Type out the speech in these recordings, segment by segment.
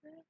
So,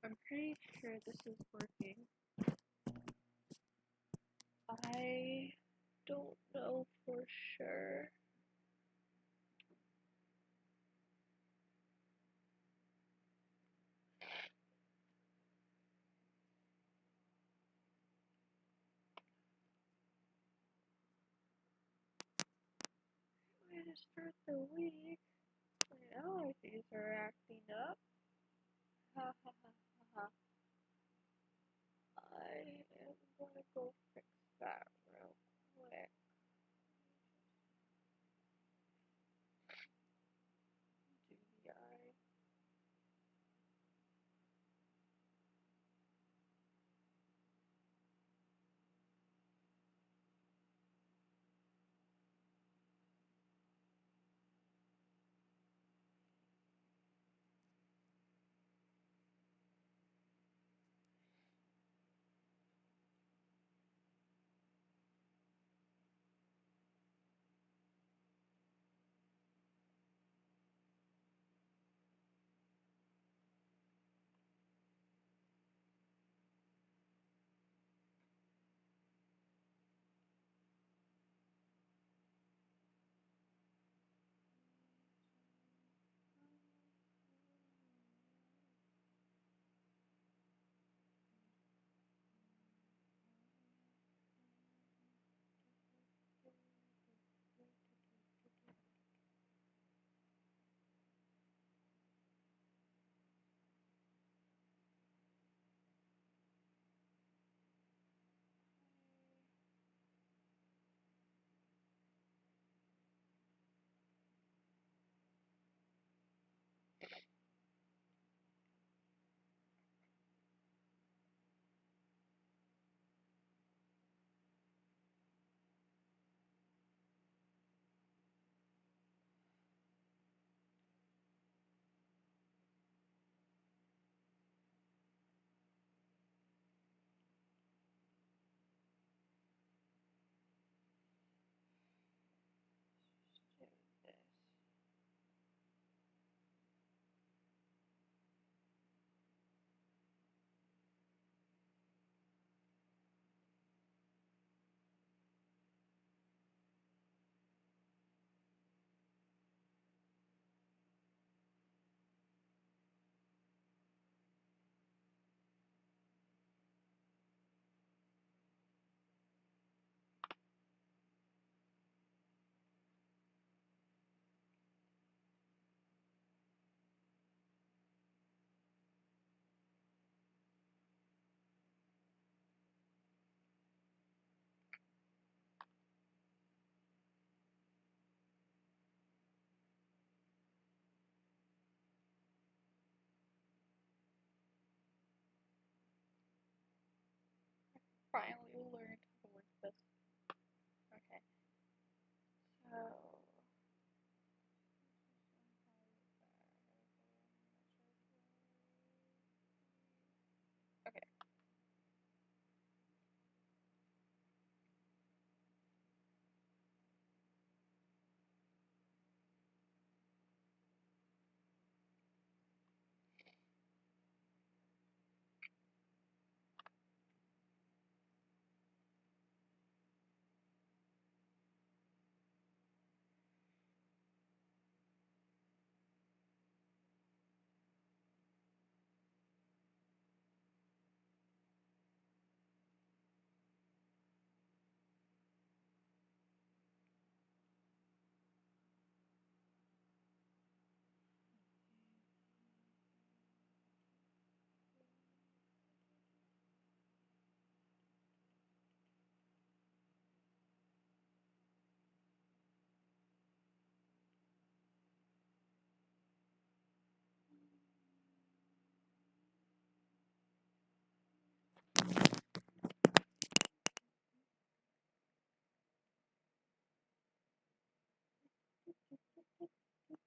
I'm pretty sure this is working. I don't know for sure. Way to start the week. My allergies are acting up. Ha ha ha ha ha. I am gonna go fix that real quick. Do the eye.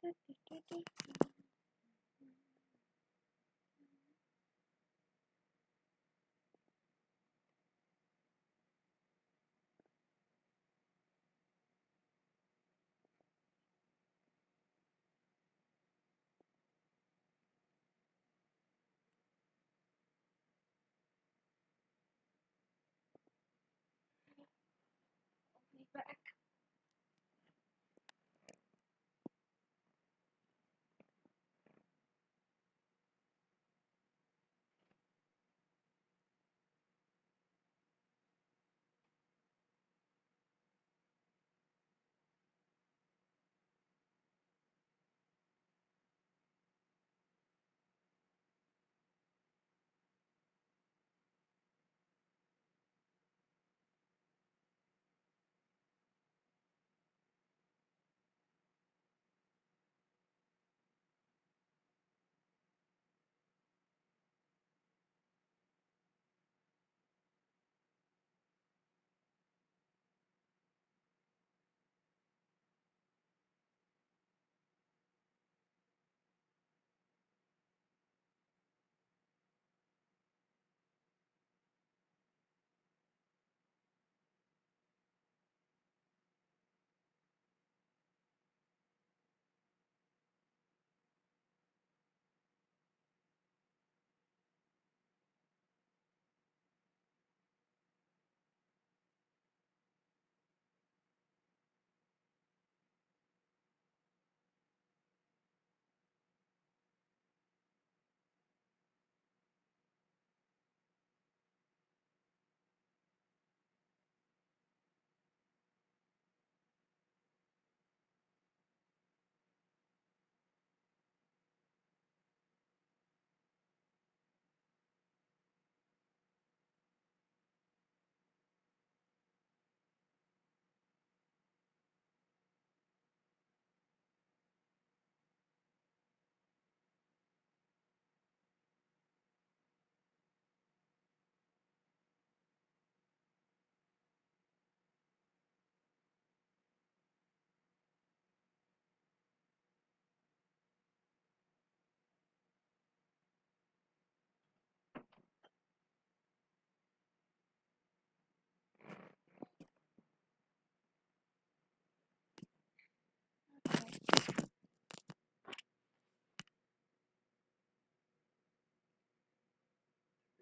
I'll be back.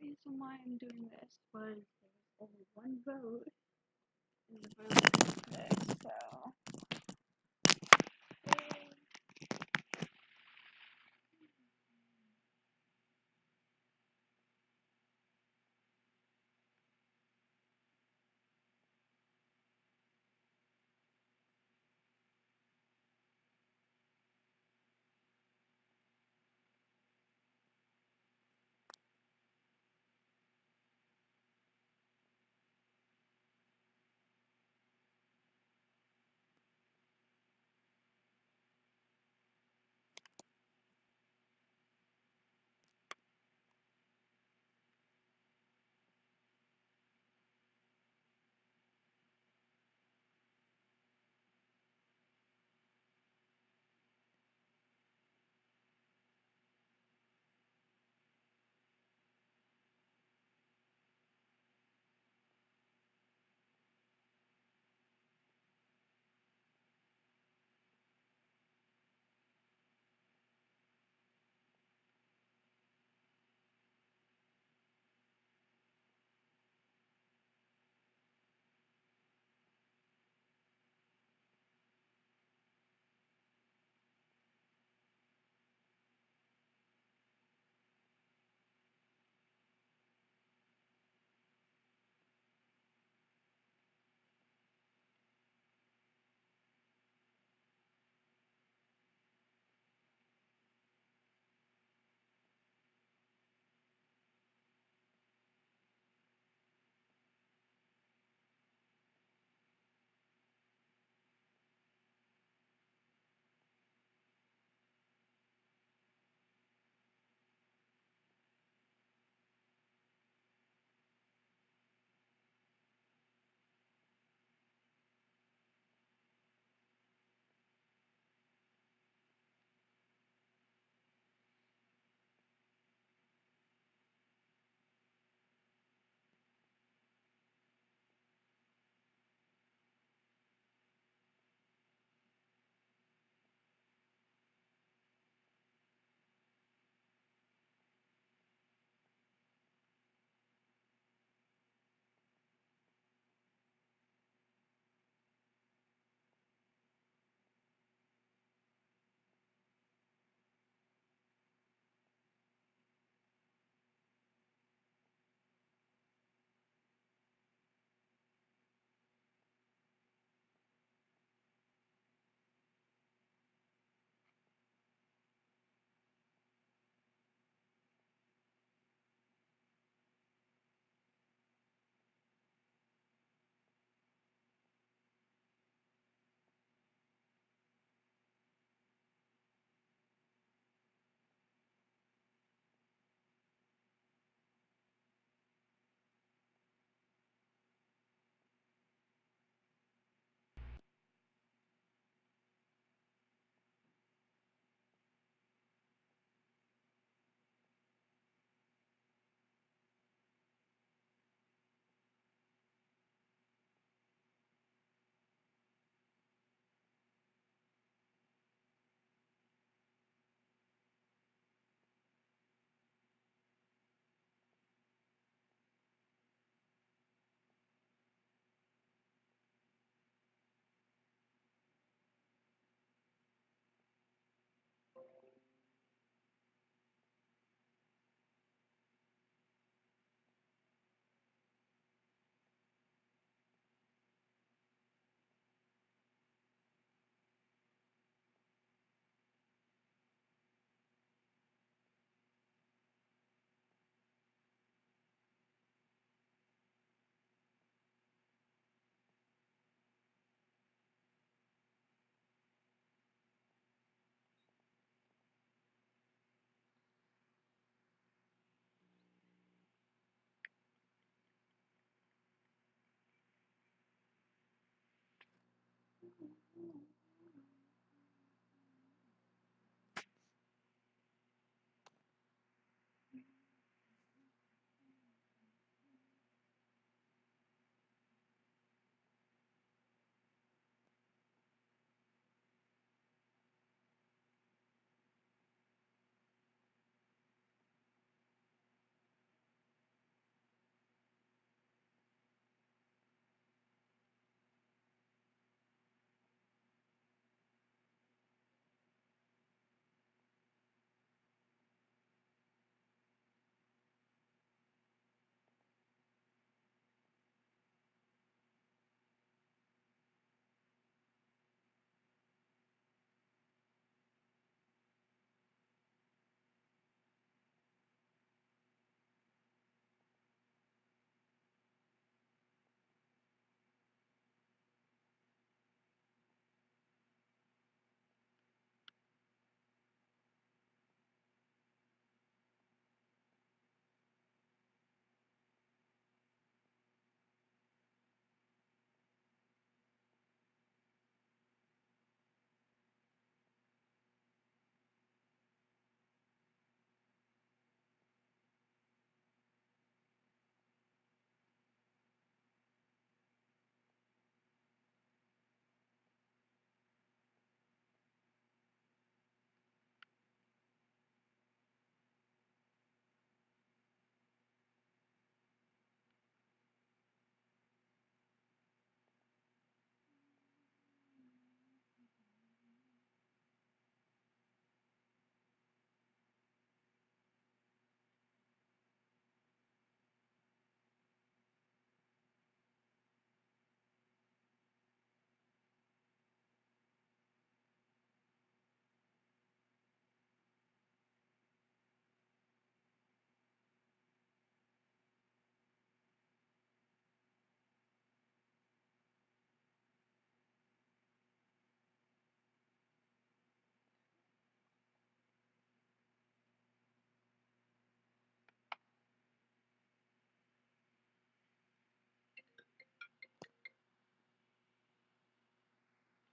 The reason why I'm doing this was there was only one vote, and the vote is this, so.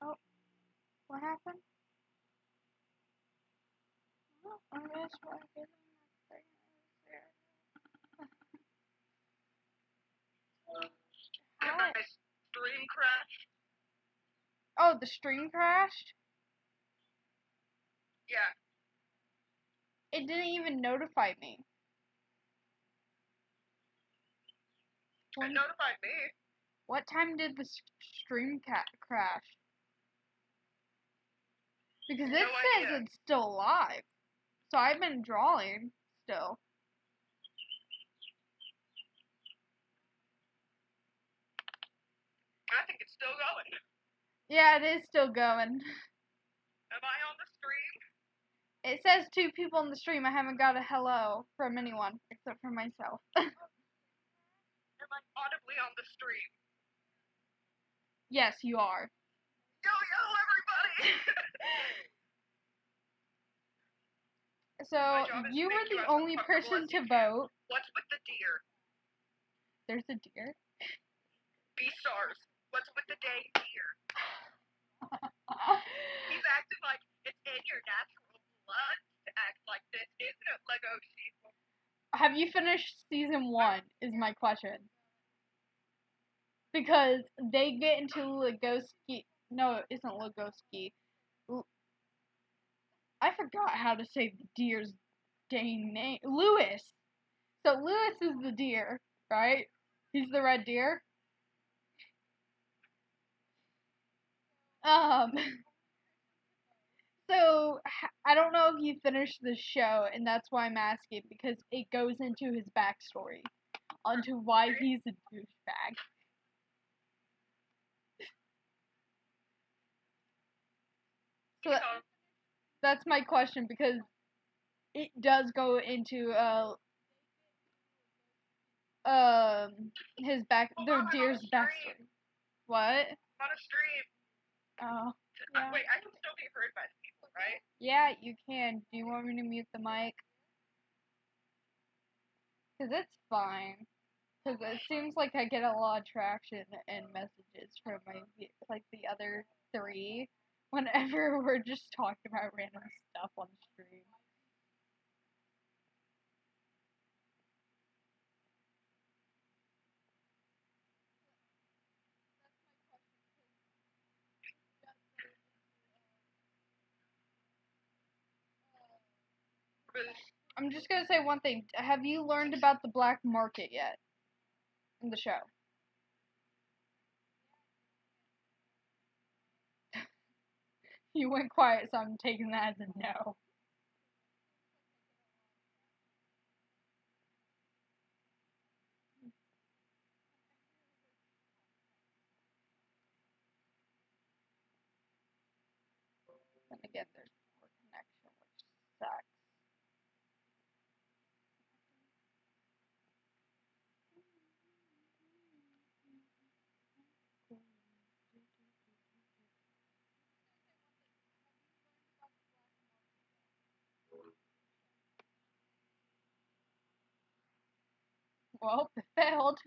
Oh, what happened? Oh, I missed what I did on that thing. Hi. Stream crash? Oh, the stream crashed? Yeah. It didn't even notify me. It notified me. What time did the stream crash? Because it says it's still alive. So I've been drawing still. I think it's still going. Yeah, it is still going. Am I on the stream? It says 2 people on the stream. I haven't got a hello from anyone except for myself. Am I audibly on the stream? Yes, you are. Yo, everybody! So, you were the only person to vote. What's with the deer? There's a deer? B-stars. What's with the dang deer? He's acting like it's in your natural blood to act like this, isn't it, Lego sheep? Have you finished season 1, is my question. Because they get into Legoski. No, it isn't Legoski. I forgot how to say the deer's dang name. Lewis! So Lewis is the deer, right? He's the red deer. So I don't know if you finished the show, and that's why I'm asking, because it goes into his backstory, onto why he's a douchebag. So that's my question, because it does go into the deer's backstory. What? On a stream. Oh. Yeah. Wait, I can still be heard by the people, right? Yeah, you can. Do you want me to mute the mic? Because it's fine. Because it seems like I get a lot of traction and messages from my, like, the other 3 whenever we're just talking about random stuff on stream. I'm just gonna say one thing. Have you learned about the black market yet in the show? You went quiet, so I'm taking that as a no. And again, there's poor connection, which sucks. Well, it failed.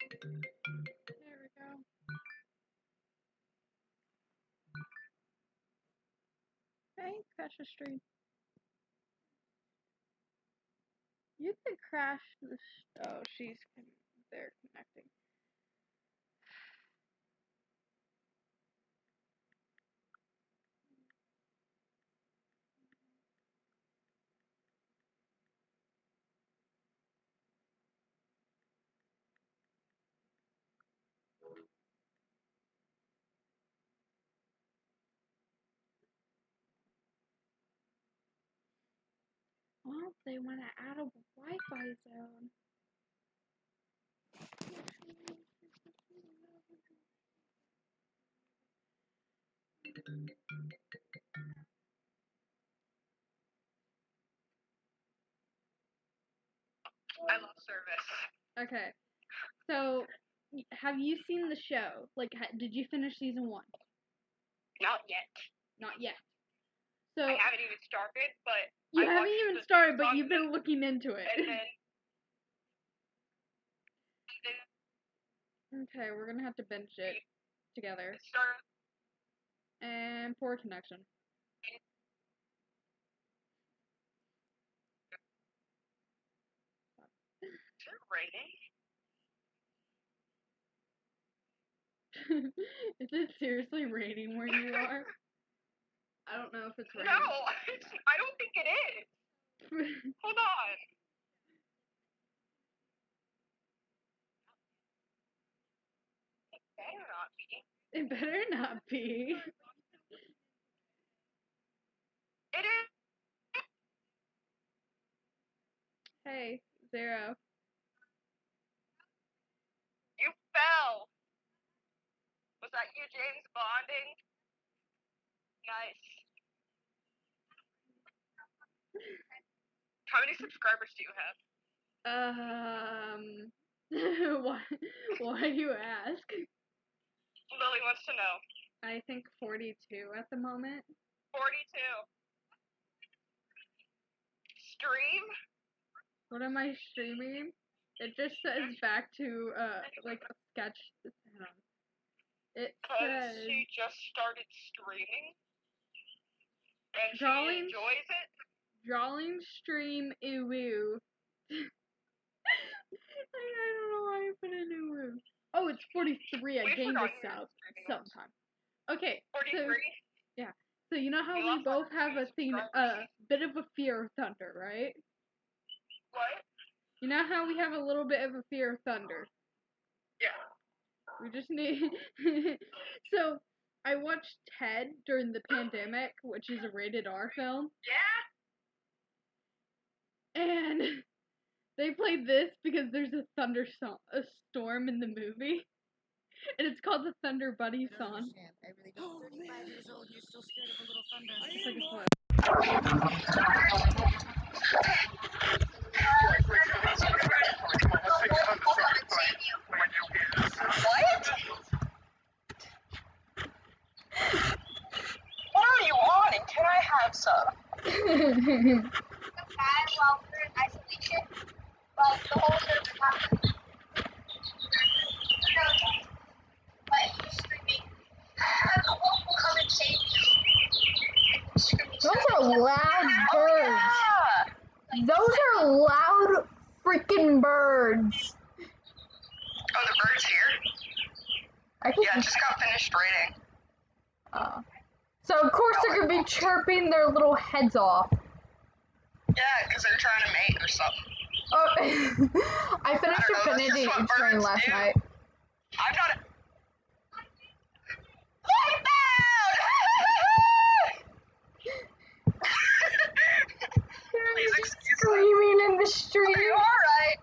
There we go. Hey, Precious Street. You could crash the. Oh, they're connecting. Well, they want to add a Wi-Fi zone. I love service. Okay, so have you seen the show? Like, did you finish season 1? Not yet. Not yet. So I haven't even started, but you I haven't watched even the started, but song you've been looking into it. and then Okay, we're gonna have to binge it together. it started. And poor connection. Is it raining? Is it seriously raining where you are? I don't know if it's raining. No, I don't think it is. Hold on. It better not be. It better not be. It is. Hey, Zero. You fell. Was that you, James Bonding? Nice. How many subscribers do you have? Why? Why do you ask? Lily wants to know. I think 42 at the moment. 42. Stream? What am I streaming? It just says back to like a sketch. Hang on. It Because says she just started streaming. And Drawing- she enjoys it. drawing stream UwU. I don't know why I put in UwU. Oh, it's 43. I We gained forgot this you were out streaming sometime. Okay, 43. so you know how You we lost both like have a 2 thing, subscribers. bit of a fear of thunder, right? What? You know how we have a little bit of a fear of thunder. Yeah. We just need. So I watched Ted during the pandemic, which is a rated R film, Yeah? and they played this because there's a storm in the movie, and it's called the Thunder Buddy I don't song. understand. I really don't. 35 years old, you're still scared of a little thunder. It's like a spoiler. What? What are you on and can I have some? While we're in isolation, like the whole server happened. Like you're screaming, the wolf will come and save you. Those are loud birds. Yeah. Those are loud freaking birds. Oh, the bird's here? I can. Yeah, I just got finished reading. So of course they're gonna be chirping their little heads off. Yeah, because they're trying to mate or something. Oh, I finished I don't know, that's Infinity just what Train birds last do. night. I'm not a... Please excuse me. Screaming in the street. Are you alright?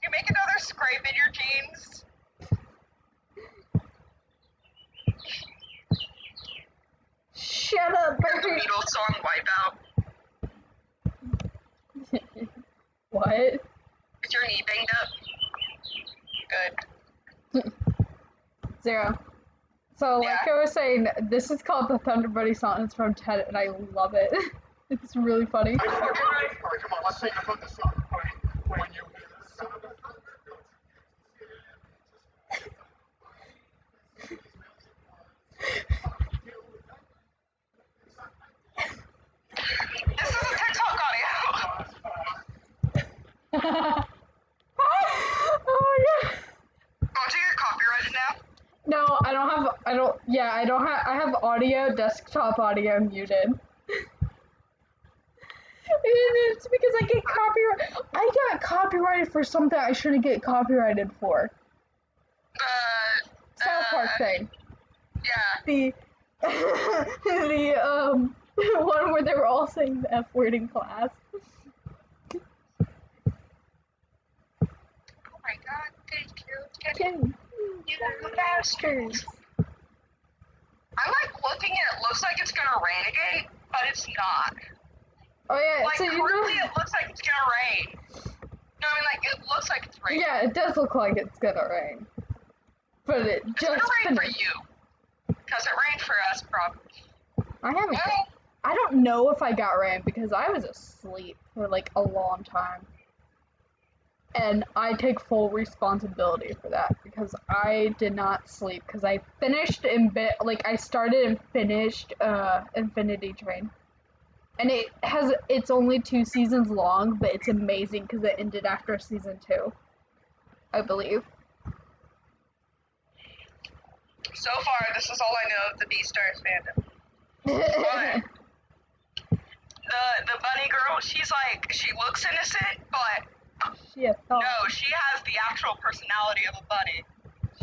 You make another scrape in your jeans? Shut up, Heard the bird. Beatles song Wipeout. What? Is your knee banged up? Good. 0. So like Yeah. I was saying, this is called the Thunder Buddy song. It's from Ted, and I love it. It's really funny. Alright, come on, let's take a look at the song. When you hear the sound of thunder, This is a TikTok audio. Oh yeah. Oh, so you're copyrighted now? No, I I have audio, desktop audio muted. And it's because I got copyrighted for something I shouldn't get copyrighted for. South Park thing. Yeah. The one where they were all saying the F word in class. Oh my god, thank you. Ken, you bastards. I'm like looking and it looks like it's gonna rain again, but it's not. Oh yeah, Like so you currently know. it looks like it's gonna rain. No, I mean like it looks like it's raining. Yeah, it does look like it's gonna rain. But it It's just gonna rain for finished. you. Because it rained for us probably. I don't know if I got rain because I was asleep for like a long time. And I take full responsibility for that because I did not sleep because I finished I started and finished Infinity Train. And it's only 2 seasons long, but it's amazing because it ended after season 2, I believe. So far, this is all I know of the Beastars fandom. But the bunny girl, she looks innocent, but She has thought. no, she has the actual personality of a bunny.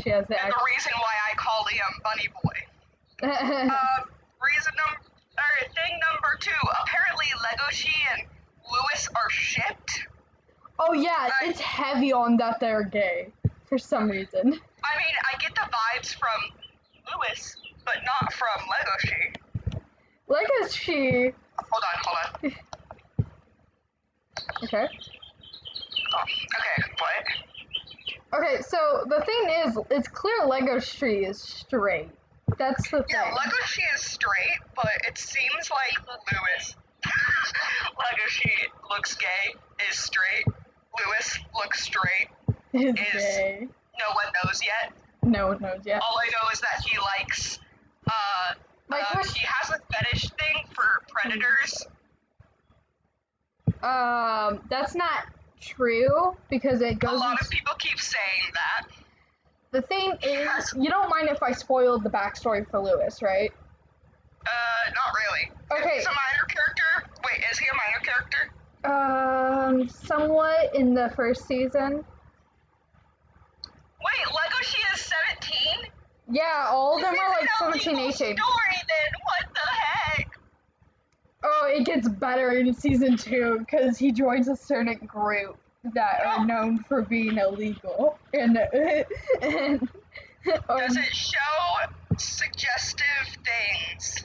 She has the And the reason why I call Liam Bunny Boy. Thing number 2, apparently Legoshi and Lewis are shipped. Oh yeah, it's heavy on that they're gay for some reason. I mean, I get the vibes from Lewis, but not from Legoshi. Legoshi. Hold on. Okay. Oh, okay, what? Okay, so the thing is, it's clear Legoshi is straight. That's the thing. Yeah, Legoshi is straight, but it seems like Lewis, Legoshi looks gay, is straight. Lewis looks straight Is is gay. no one knows yet. No one knows yet. All I know is that he likes, My question. he has a fetish thing for predators. That's not true because it A goes. lot of people keep saying that. The thing is, you don't mind if I spoiled the backstory for Lewis, right? Not really. Okay. He's a minor character. Wait, is he a minor character? Somewhat in the first season. Wait, Legoshi is 17? Yeah, all of them are like This is an 17, illegal 18. story then, what the heck? Oh, it gets better in season 2 because he joins a certain group that are known for being illegal. And Does it show suggestive things?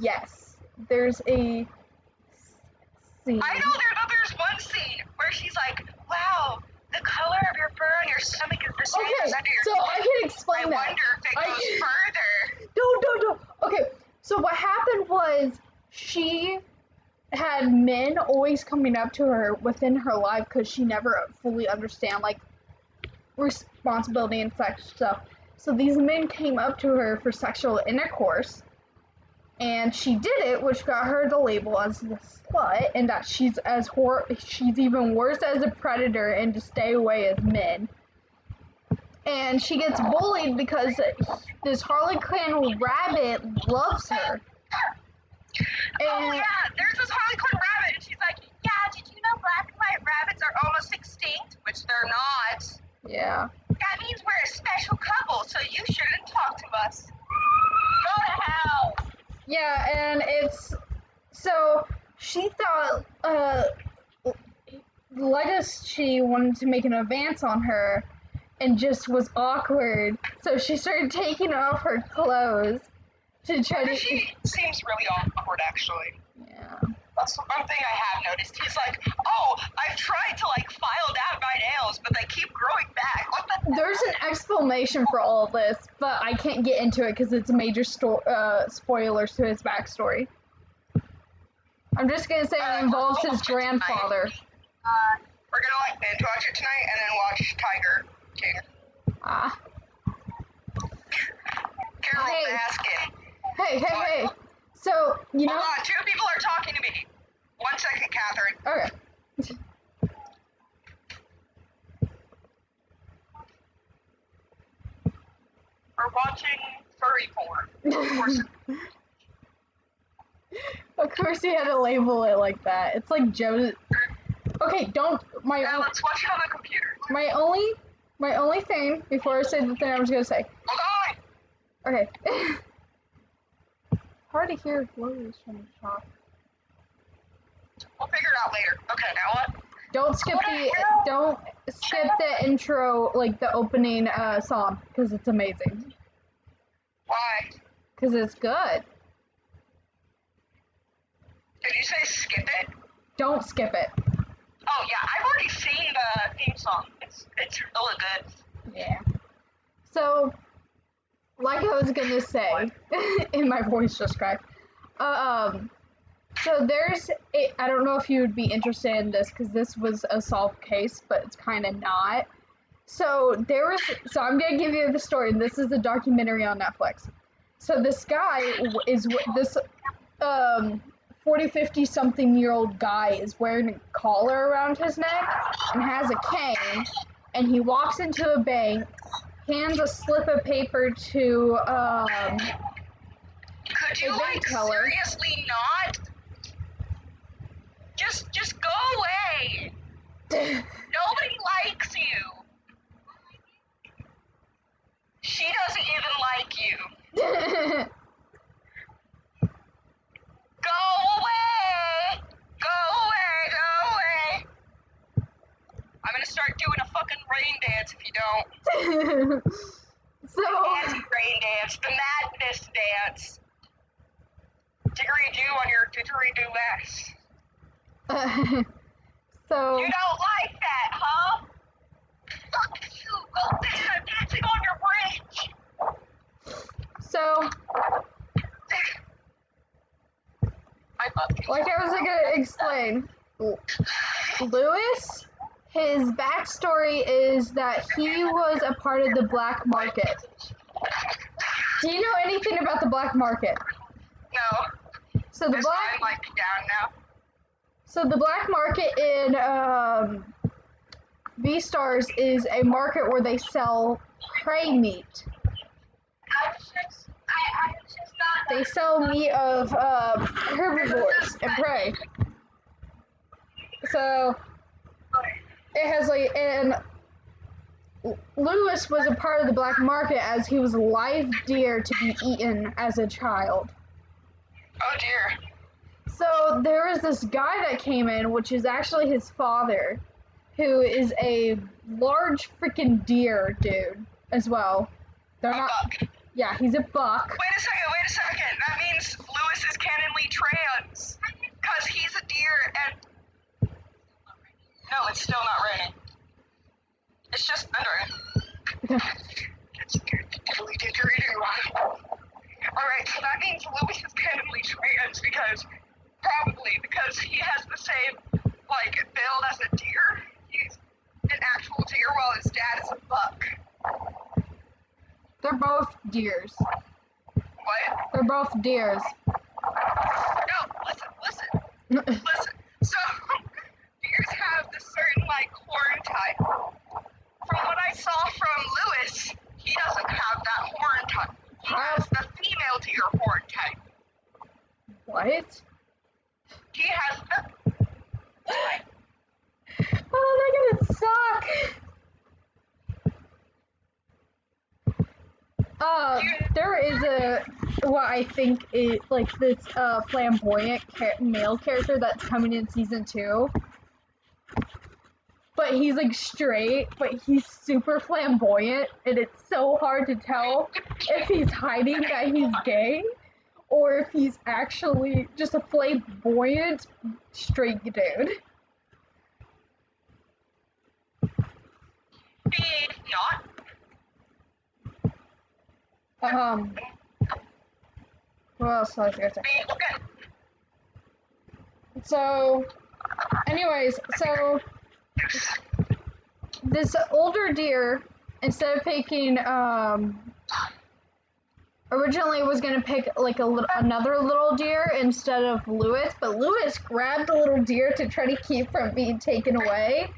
yes, there's a scene. I know there's one scene where she's like, wow, the color of your fur on your stomach is the same Okay, as under your so skin. I can explain I that. wonder if it goes further. No. Okay, so what happened was she had men always coming up to her within her life because she never fully understand like responsibility and sex stuff. So these men came up to her for sexual intercourse, and she did it, which got her the label as the slut, and that she's she's even worse as a predator and to stay away as men. And she gets bullied because this Harlequin rabbit loves her. Oh And yeah, there's this Harlequin rabbit, and she's like, yeah, did you know black and white rabbits are almost extinct? Which they're not. yeah. That means we're a special couple, so you shouldn't talk to us. Go to hell. Yeah, and it's so she thought Legacy wanted to make an advance on her and just was awkward, so she started taking off her clothes to try to. She seems really awkward, actually. Yeah. That's one thing I have noticed. He's like, oh, I've tried to like file down my nails, but they keep growing back. What the? There's an explanation for all of this, but I can't get into it because it's major spoilers to his backstory. I'm just gonna say it involves his grandfather. We're gonna like binge watch it tonight and then watch Tiger King. Ah. Carol Hey. Baskin. Hey. So, you know. Hold on, 2 people are talking to me. 1 second, Catherine. Okay. We're watching furry porn. Of course. Of course you had to label it like that. It's like Joe. Okay, don't. Yeah, let's watch it on the computer. My only thing before I say the thing I was gonna say. Hold on. Okay. Hard to hear Lois from the shop. We'll figure it out later. Okay, now what? Don't skip the intro, like the opening song, because it's amazing. Why? Because it's good. Did you say skip it? Don't skip it. Oh yeah, I've already seen the theme song. It's really good. Yeah. So, like I was gonna say, and my voice just cracked. So I don't know if you would be interested in this because this was a solved case, but it's kind of not. So I'm gonna give you the story. This is a documentary on Netflix. So this guy is this 40, 50 something year old guy is wearing a collar around his neck and has a cane, and he walks into a bank, hands a slip of paper to Could you a bank like teller. seriously not? Just go away. Nobody likes you. She doesn't even like you. Go away. Go away. Go away. I'm gonna start doing a fucking rain dance if you don't. So Anti-rain dance, the madness dance. Didgeridoo on your didgeridoo-ass. so You don't like that, huh? Fuck you. Go bitch, I'm dancing on your bridge. so I love you. like I was gonna explain, Lewis, his backstory is that he was a part of the black market. Do you know anything about the black market? No. So the Is mine like down now? So the black market in V-Stars is a market where they sell prey meat. They sell meat of herbivores and prey. So it has like, and Lewis was a part of the black market as he was a live deer to be eaten as a child. Oh dear. So there was this guy that came in, which is actually his father, who is a large freaking deer dude as well. They're not. Buck. Yeah, he's a buck. Wait a second. That means Lewis is canonly trans. Because he's a deer and... No, it's still not raining. It's just thundering. It's totally deteriorating. Alright, so that means Lewis is canonly trans because... Probably because he has the same, like, build as a deer. He's an actual deer while his dad is a buck. They're both deers. What? They're both deers. No, listen. So, deers have this certain, like, horn type. From what I saw from Lewis, he doesn't have that horn type. He has the female deer horn type. What? He has the... Oh, they're gonna suck! There is what I think is, like, this, flamboyant male character that's coming in season 2. But he's, like, straight, but he's super flamboyant, and it's so hard to tell if he's hiding that he's gay, or if he's actually just a flamboyant straight dude. He's not. What else was I gonna say? Okay. So, anyways, this older deer, instead of picking, originally was gonna pick like another little deer instead of Lewis, but Lewis grabbed the little deer to try to keep from being taken away,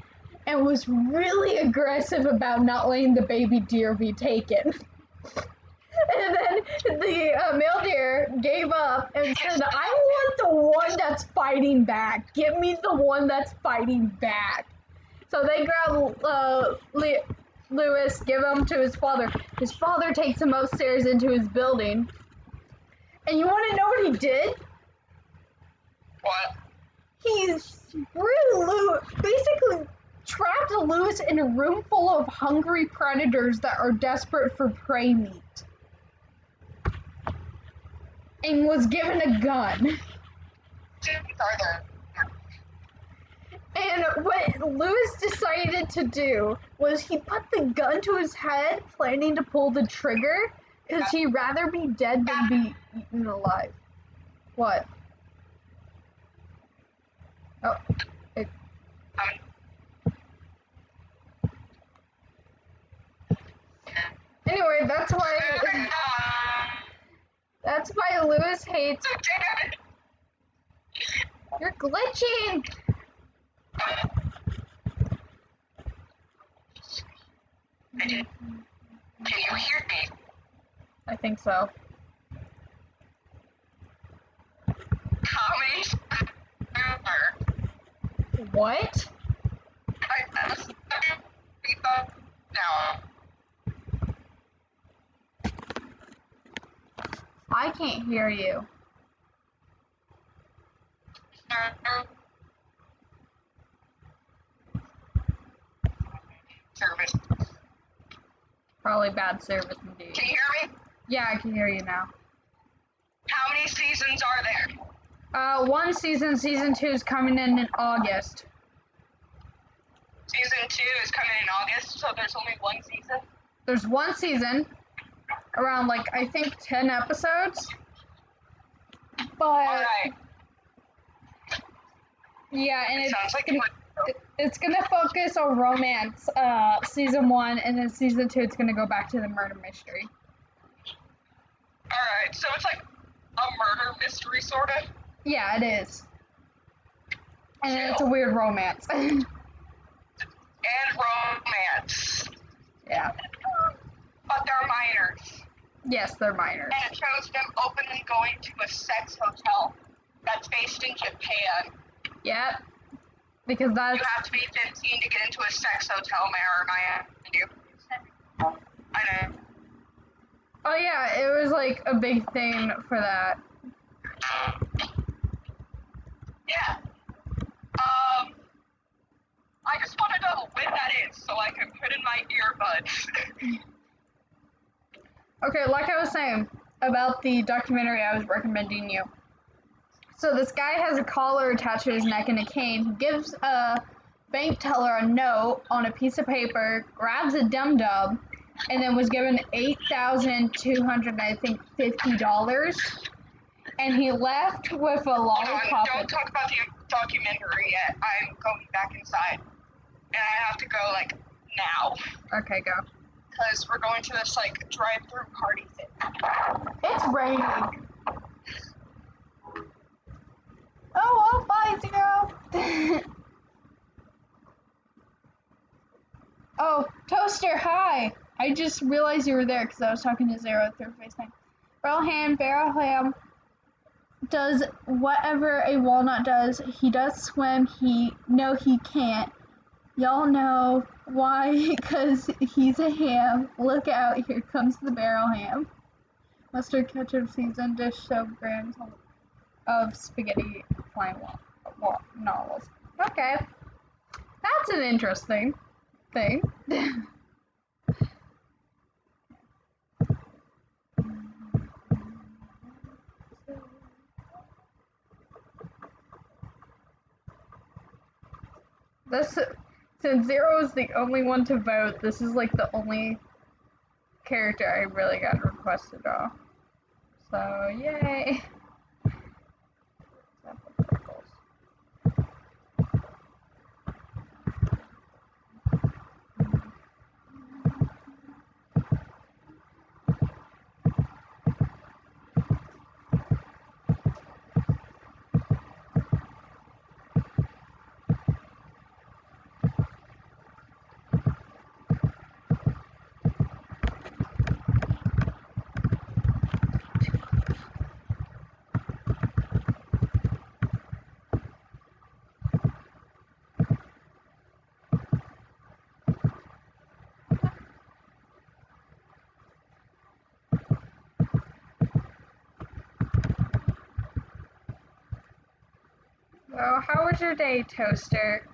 and was really aggressive about not letting the baby deer be taken. And then the male deer gave up and said, I want the one that's fighting back. Give me the one that's fighting back. So they grab Lewis, give him to his father. His father takes him upstairs into his building. And you want to know what he did? What? He basically trapped Lewis in a room full of hungry predators that are desperate for prey meat. And was given a gun. And what Lewis decided to do was he put the gun to his head, planning to pull the trigger, because he'd rather be dead than be eaten alive. What? Oh. Anyway, that's why Lewis hates. You're glitching. Can you hear me? I think so. How many? What? Now. I can't hear you. Service. Probably bad service indeed. Can you hear me? Yeah, I can hear you now. How many seasons are there? One season 2 is coming in August. Season 2 is coming in August, so there's only one season? There's one season, around like, I think 10 episodes. But, Alright. yeah, and Sounds like it would It's gonna focus on romance, season 1, and then season 2 it's gonna go back to the murder mystery. Alright, so it's like a murder mystery, sort of? Yeah, it is. And then it's a weird romance. And romance. Yeah. But they're minors. Yes, they're minors. And it shows them openly going to a sex hotel that's based in Japan. Yep. Because that's... You have to be 15 to get into a sex hotel, may I remind you. I know. Oh yeah, it was like a big thing for that. Yeah. I just want to know when that is so I can put in my earbuds. Okay, like I was saying about the documentary I was recommending you. So this guy has a collar attached to his neck and a cane. He gives a bank teller a note on a piece of paper, grabs a dum-dum, and then was given $8,250. And he left with a lollipop. Don't talk about the documentary yet. I'm going back inside. And I have to go, like, now. Okay, go. Because we're going to this, like, drive-through party thing. It's raining. Oh, bye, Zero. Oh, Toaster, hi. I just realized you were there because I was talking to Zero through FaceTime. Barrel Ham does whatever a walnut does. He does swim. He can't. Y'all know why? Because he's a ham. Look out, here comes the barrel ham. Mustard ketchup seasoned dish so grams of spaghetti flying novels. Okay. That's an interesting thing. This, since Zero is the only one to vote, this is like the only character I really got requested off. So, yay. Well, how was your day, Toaster?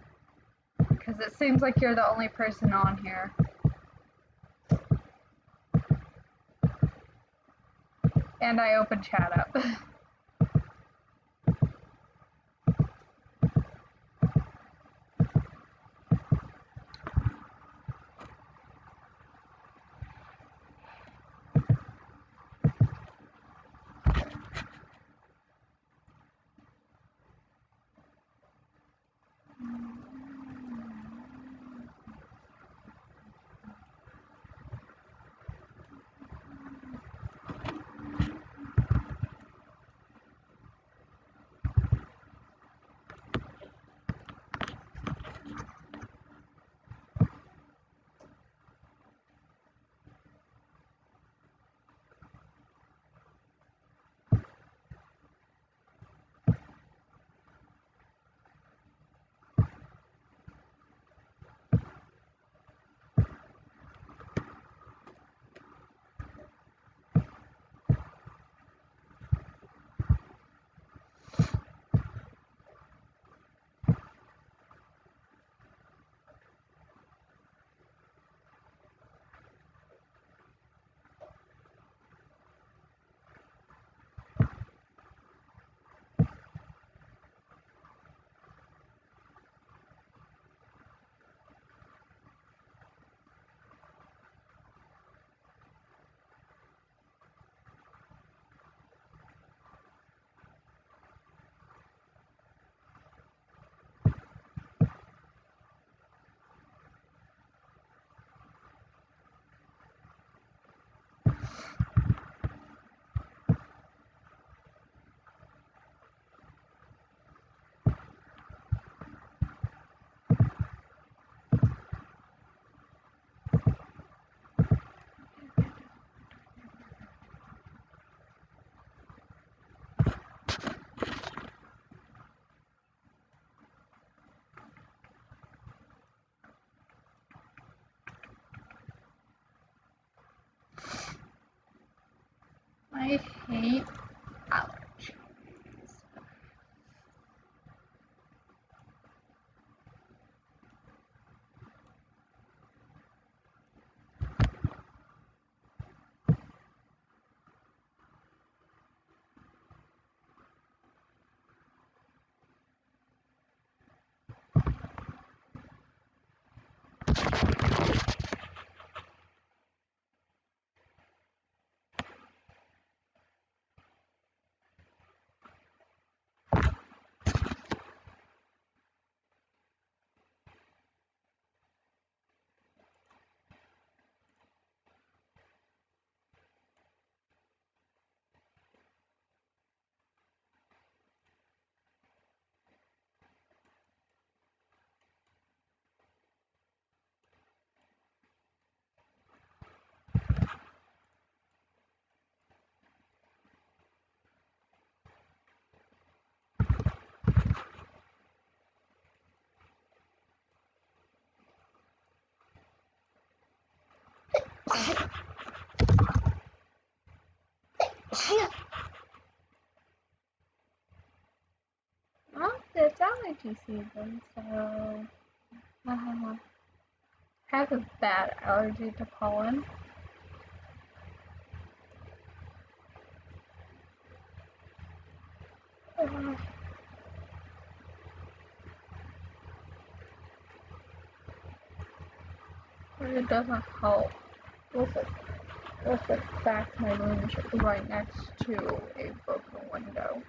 Because it seems like you're the only person on here. And I opened chat up. I hate allergies. Well, it's allergy season, so I have a bad allergy to pollen. Uh, but it doesn't help with the fact my room is right next to a broken window.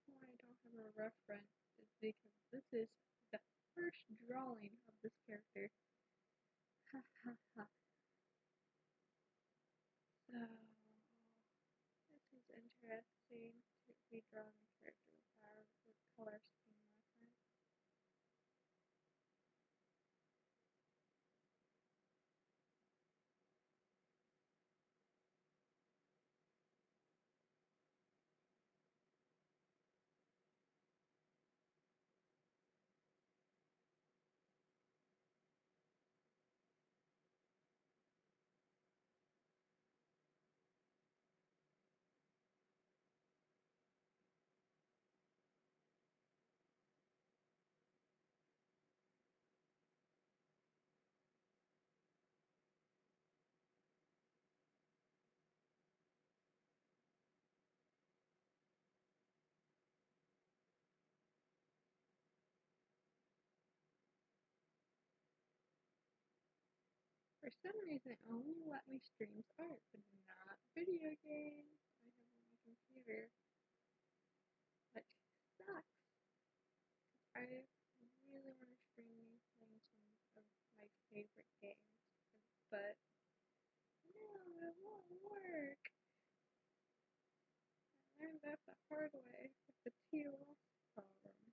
why I don't have a reference is because this is the first drawing of this character. Ha ha ha. So, this is interesting to be drawing a character with color scheme reference. For some reason, it only let me stream art, but not video games. I have on my computer, which sucks. I really want to stream me playing some of my favorite games, but no, it won't work. I learned that the hard way with the TOS problem.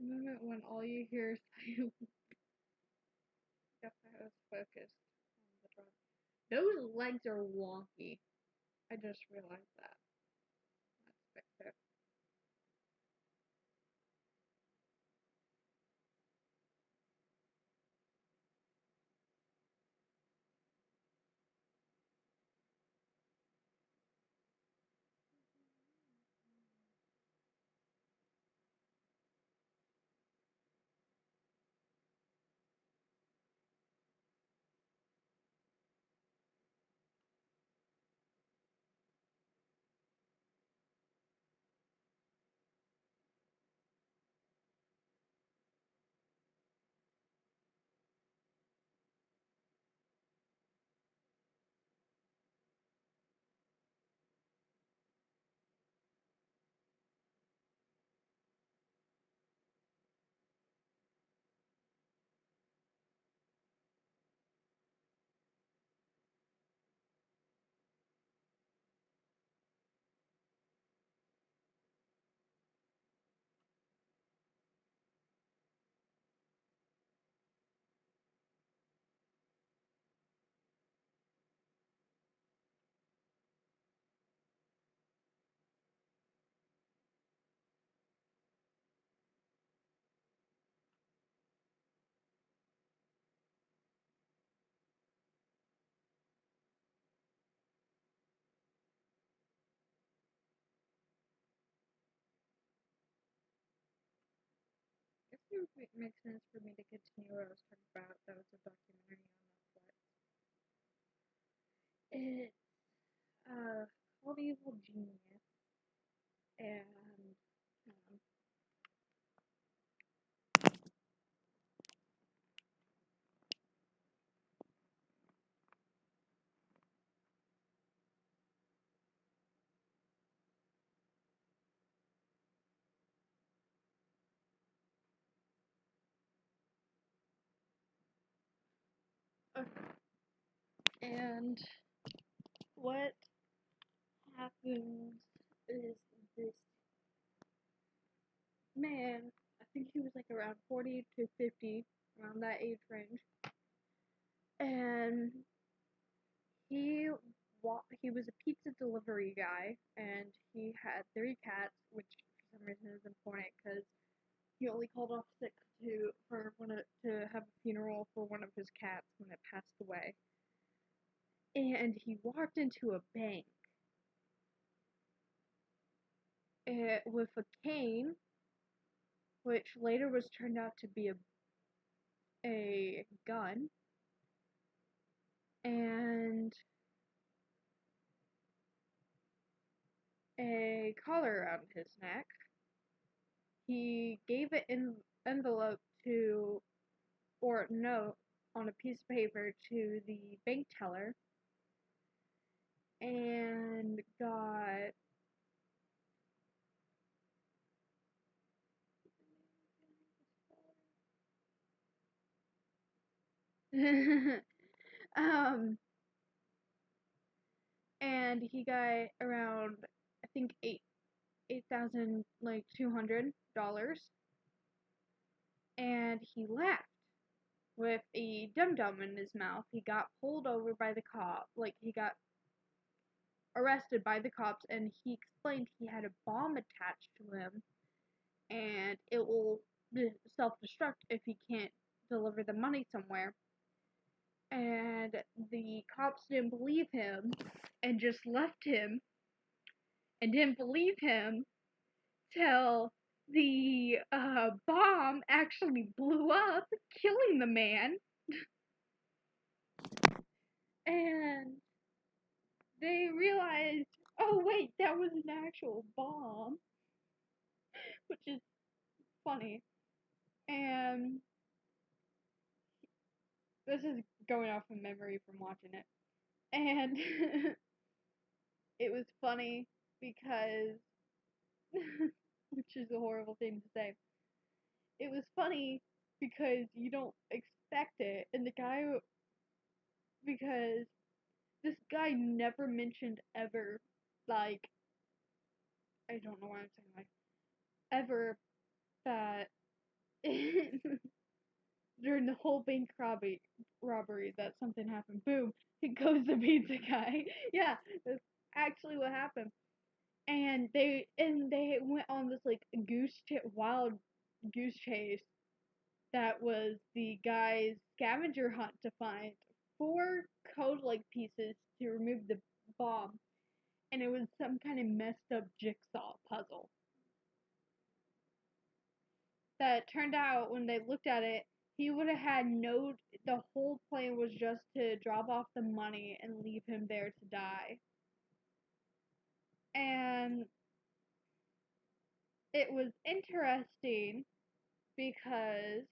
The moment when all you hear is silence. Yep, I was focused on the drum. Those legs are wonky. I just realized that. Let's fix it. I guess it would make sense for me to continue what I was talking about. That was a documentary on Netflix. It's called Evil Genius, and and what happens is this man, I think he was like around 40 to 50, around that age range, and he was a pizza delivery guy, and he had 3 cats, which for some reason is important because he only called off sick to have a funeral for one of his cats when it passed away. And he walked into a bank with a cane, which later was turned out to be a gun, and a collar around his neck. He gave an envelope or note on a piece of paper to the bank teller and got and he got around, I think, $8,000, like $200, and he left with a dum-dum in his mouth. He got pulled over by the cop, like he got arrested by the cops, and he explained he had a bomb attached to him, and it will self-destruct if he can't deliver the money somewhere. And the cops didn't believe him and just left him and didn't believe him till the bomb actually blew up, killing the man. And they realized, oh wait, that was an actual bomb, which is funny. And this is going off of memory from watching it. And it was funny because, which is a horrible thing to say, it was funny because you don't expect it, and because this guy never mentioned ever, like, I don't know why I'm saying like, ever that during the whole bank robbery that something happened. Boom, it goes the pizza guy. Yeah, that's actually what happened. And they went on this like wild goose chase that was the guy's scavenger hunt to find 4 code like pieces to remove the bomb, and it was some kind of messed up jigsaw puzzle that turned out when they looked at it, he would have had the whole plan was just to drop off the money and leave him there to die. And it was interesting because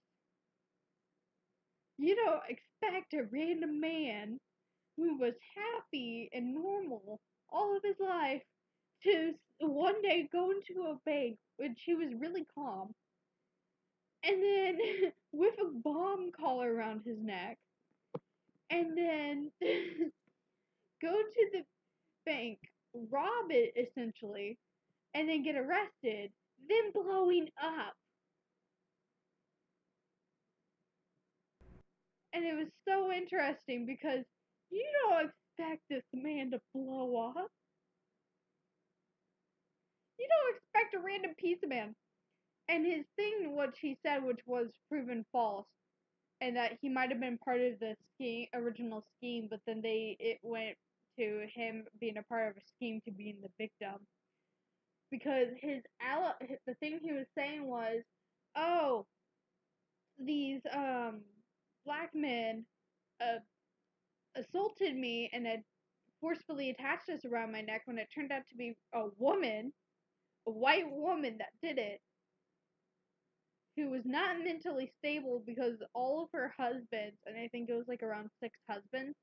you don't expect a random man who was happy and normal all of his life to one day go into a bank, which he was really calm, and then with a bomb collar around his neck, and then go to the bank, rob it essentially, and then get arrested, then blowing up. And it was so interesting because you don't expect this man to blow up. You don't expect a random pizza man. And his thing, what he said, which was proven false, and that he might have been part of the original scheme, but then it went to him being a part of a scheme to being the victim. Because the thing he was saying was, oh, these black men assaulted me and had forcefully attached this around my neck when it turned out to be a white woman that did it, who was not mentally stable because all of her husbands, and I think it was like around 6 husbands,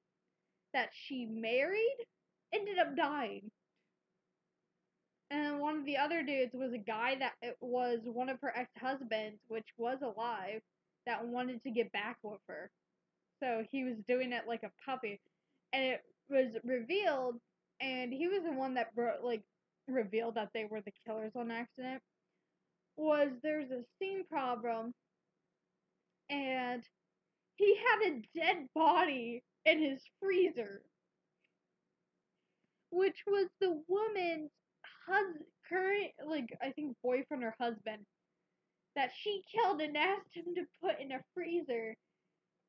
that she married, ended up dying. And one of the other dudes was a guy that it was one of her ex-husbands, which was alive, that wanted to get back with her. So he was doing it like a puppy. And it was revealed, and he was the one that revealed that they were the killers on accident, was there's a steam problem, and he had a dead body in his freezer, which was the woman's current, I think boyfriend or husband, that she killed and asked him to put in a freezer.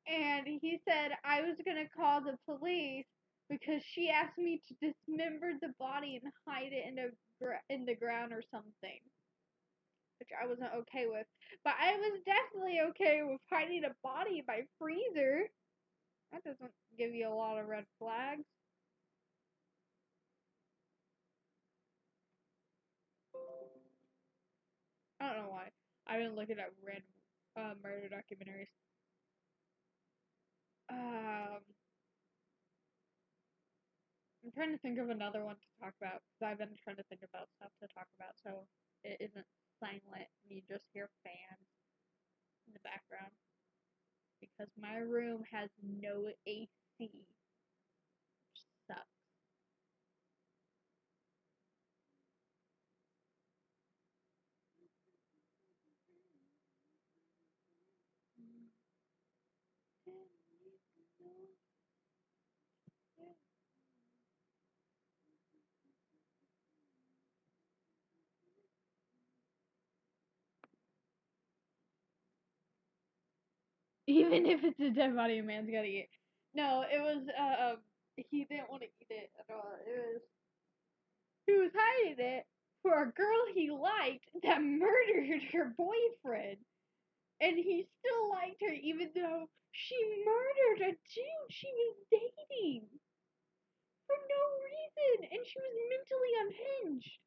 And he said, I was gonna call the police because she asked me to dismember the body and hide it in the ground or something, which I wasn't okay with. But I was definitely okay with hiding a body in my freezer. That doesn't give you a lot of red flags. I don't know why. I've been looking at random murder documentaries. I'm trying to think of another one to talk about because I've been trying to think about stuff to talk about so it isn't silent and you just hear fans in the background because my room has no AC, which sucks. Even if it's a dead body, a man's gotta eat. No, it was he didn't want to eat it at all. He was hiding it for a girl he liked that murdered her boyfriend. And he still liked her even though she murdered a dude she was dating for no reason, and she was mentally unhinged.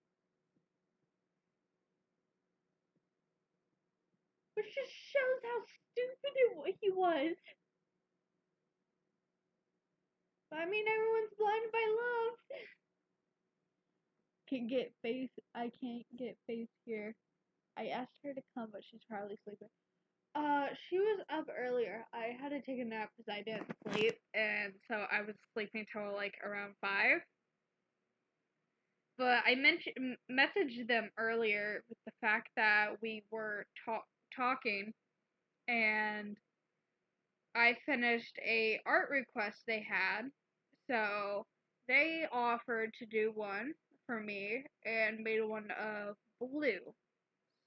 Which just shows how stupid he was. But I mean, everyone's blinded by love. I can't get Faith here. I asked her to come, but she's probably sleeping. She was up earlier. I had to take a nap because I didn't sleep, and so I was sleeping till like around 5. But I messaged them earlier with the fact that we were talking, and I finished a art request they had, so they offered to do one for me and made one of blue.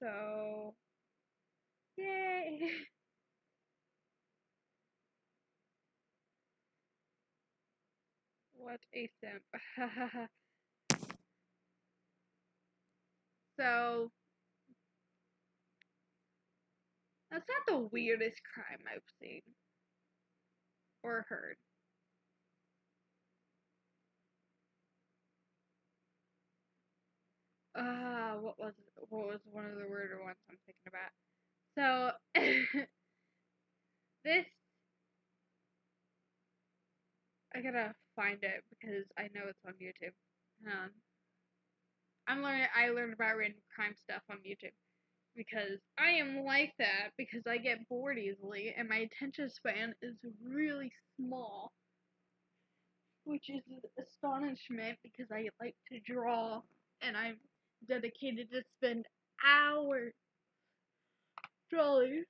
So, yay! What a simp. So, that's not the weirdest crime I've seen or heard. What was one of the weirder ones I'm thinking about? So this I gotta find it because I know it's on YouTube. Um, I learned about random crime stuff on YouTube because I am like that because I get bored easily and my attention span is really small, which is an astonishment because I like to draw and I'm dedicated to spend hours drawing.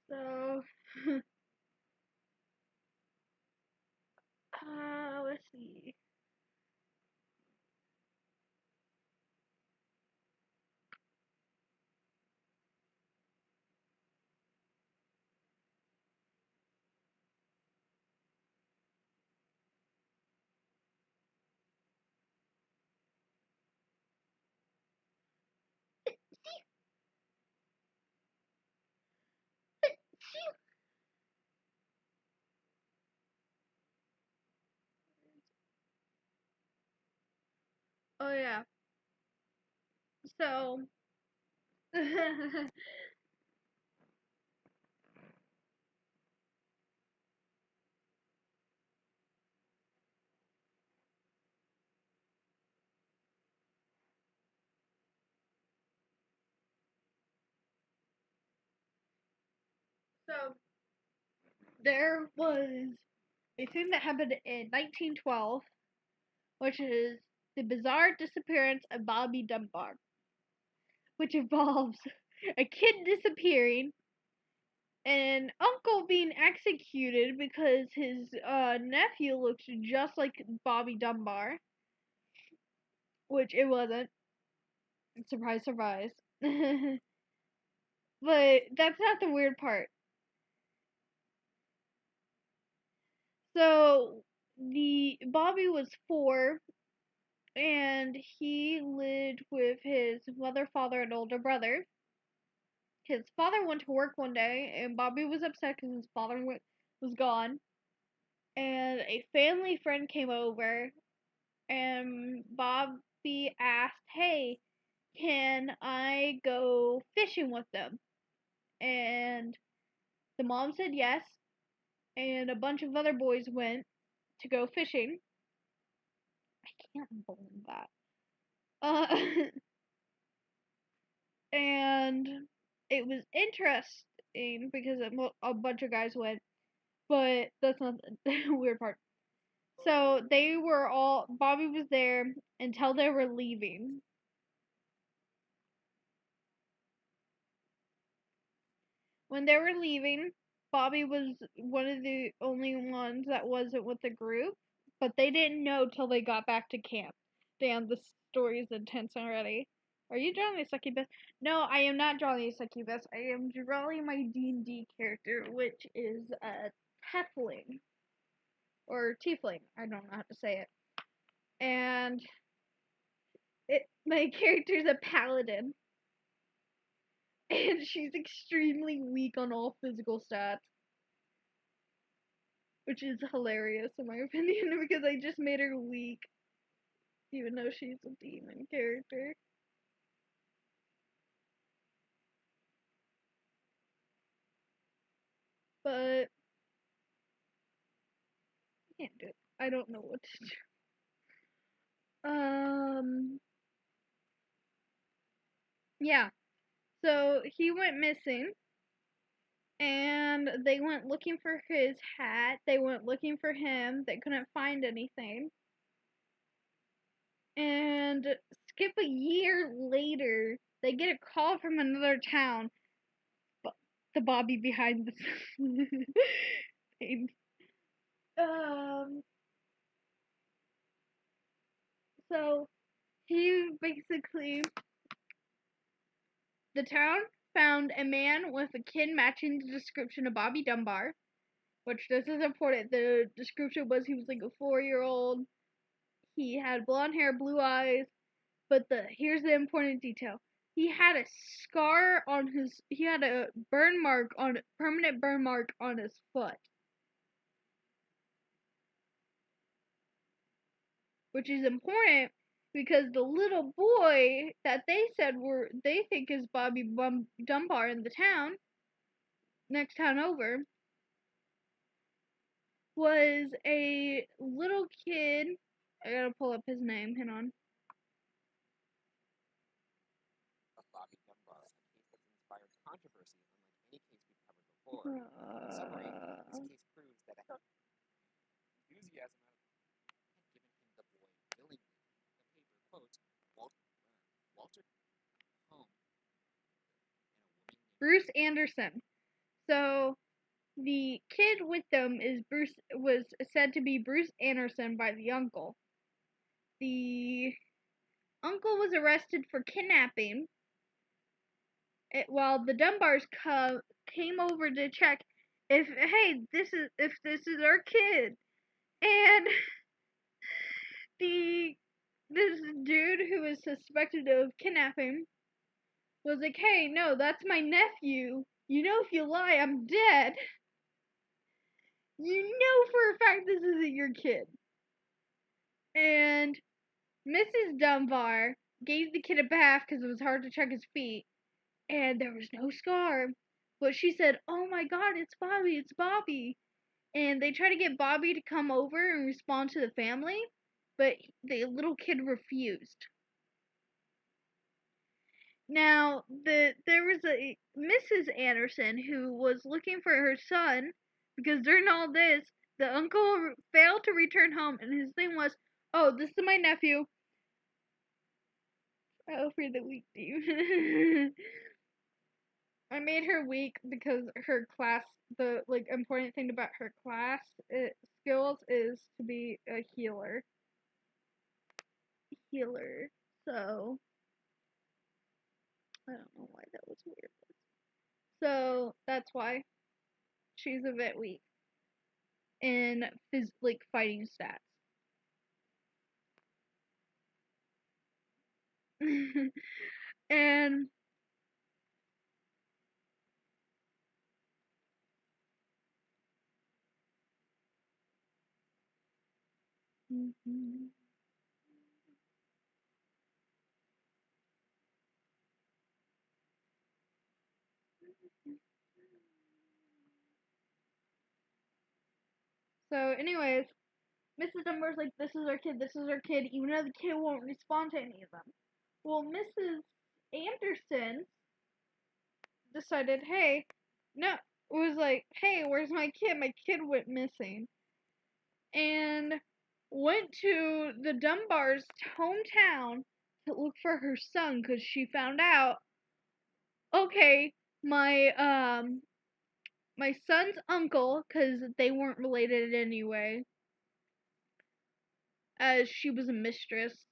So, let's see. Oh yeah. So, so there was a thing that happened in 1912, which is the bizarre disappearance of Bobby Dunbar, which involves a kid disappearing, an uncle being executed because his nephew looked just like Bobby Dunbar, which it wasn't. Surprise, surprise. But that's not the weird part. So the Bobby was 4, and he lived with his mother, father, and older brother. His father went to work one day, and Bobby was upset because his father was gone. And a family friend came over, and Bobby asked, "Hey, can I go fishing with them?" And the mom said yes, and a bunch of other boys went to go fishing. I can't believe that. And it was interesting because a bunch of guys went, but that's not the weird part. So Bobby was there until they were leaving. When they were leaving, Bobby was one of the only ones that wasn't with the group, but they didn't know till they got back to camp. Damn, the story is intense already. Are you drawing a succubus? No, I am not drawing a succubus. I am drawing my D&D character, which is a Tefling. Or Tiefling. I don't know how to say it. And my character's a paladin. And she's extremely weak on all physical stats. Which is hilarious in my opinion because I just made her weak. Even though she's a demon character. But I can't do it. I don't know what to do. Yeah. So he went missing. And they went looking for his hat. They went looking for him. They couldn't find anything. And skip a year later, they get a call from another town. The Bobby behind the scenes. So he basically, the town found a man with a kid matching the description of Bobby Dunbar, which this is important. The description was he was like a 4-year-old. He had blonde hair, blue eyes, but here's the important detail. He had a scar on his, he had a permanent burn mark on his foot. Which is important because the little boy that they think is Bobby Dunbar in the town, next town over, was a little kid. I gotta pull up his name, hang on. Of Bobby Dunbar, a case that's inspired controversy unlike any case we've covered before. In summary, this case proves that enthusiasm had given him the boy willingly. The paper quotes Walter home and a woman Bruce Anderson. So the kid with them was said to be Bruce Anderson by the uncle. The uncle was arrested for kidnapping while the Dunbars came over to check if this is our kid. And this dude who was suspected of kidnapping was like, hey, no, that's my nephew. You know, if you lie, I'm dead. You know for a fact this isn't your kid. And Mrs. Dunbar gave the kid a bath because it was hard to check his feet. And there was no scar. But she said, oh my god, it's Bobby, it's Bobby. And they tried to get Bobby to come over and respond to the family. But the little kid refused. Now, there was a Mrs. Anderson who was looking for her son because during all this, the uncle failed to return home, and his thing was, oh, this is my nephew. Oh, for the weak dude. I made her weak because her class, the important thing about her class skills is to be a healer. So I don't know why that was weird. So that's why she's a bit weak in fighting stats. And so anyways, Mrs. Dunbar's like, this is our kid, even though the kid won't respond to any of them. Well, Mrs. Anderson decided, hey, where's my kid? My kid went missing. And went to the Dunbar's hometown to look for her son because she found out, okay, my son's uncle, because they weren't related anyway, as she was a mistress,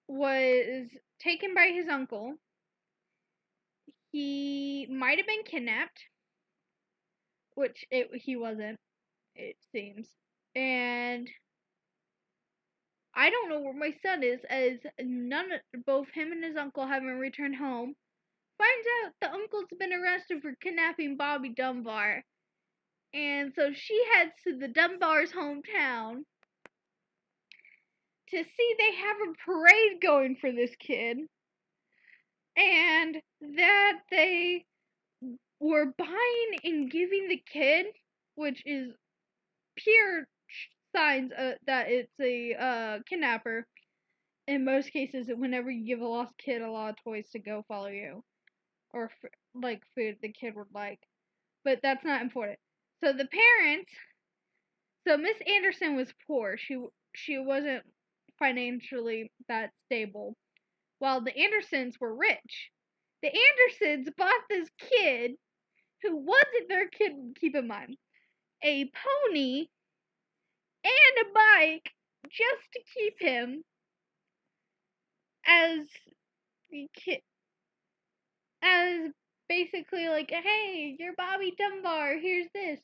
was taken by his uncle. He might have been kidnapped, which he wasn't, it seems. And I don't know where my son is, as both him and his uncle haven't returned home. Finds out the uncle's been arrested for kidnapping Bobby Dunbar. And so she heads to the Dunbar's hometown to see they have a parade going for this kid. And that they were buying and giving the kid, which is pure signs that it's a kidnapper. In most cases, whenever you give a lost kid a lot of toys to go follow you. Or food the kid would like. But that's not important. So the parents, so Miss Anderson was poor. She wasn't financially that stable, while the Andersons were rich. The Andersons bought this kid, who wasn't their kid, keep in mind, a pony and a bike just to keep him as the kid, as basically like, hey, you're Bobby Dunbar, here's this.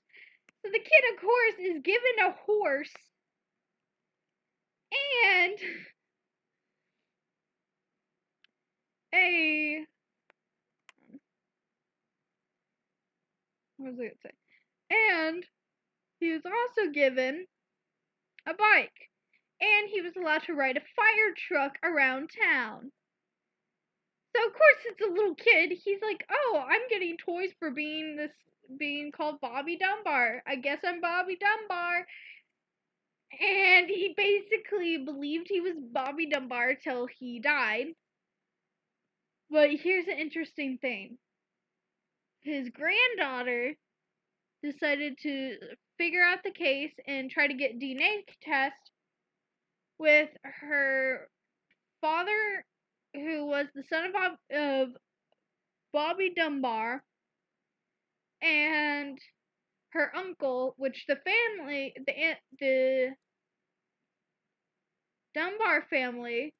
So the kid, of course, is given a horse and what was I gonna say? And he was also given a bike. And he was allowed to ride a fire truck around town. So of course, it's a little kid. He's like, oh, I'm getting toys for being called Bobby Dunbar. I guess I'm Bobby Dunbar. And he basically believed he was Bobby Dunbar till he died. But here's an interesting thing. His granddaughter decided to figure out the case and try to get DNA test with her father, who was the son of Bobby Dunbar, and her uncle, which the family, the Dunbar family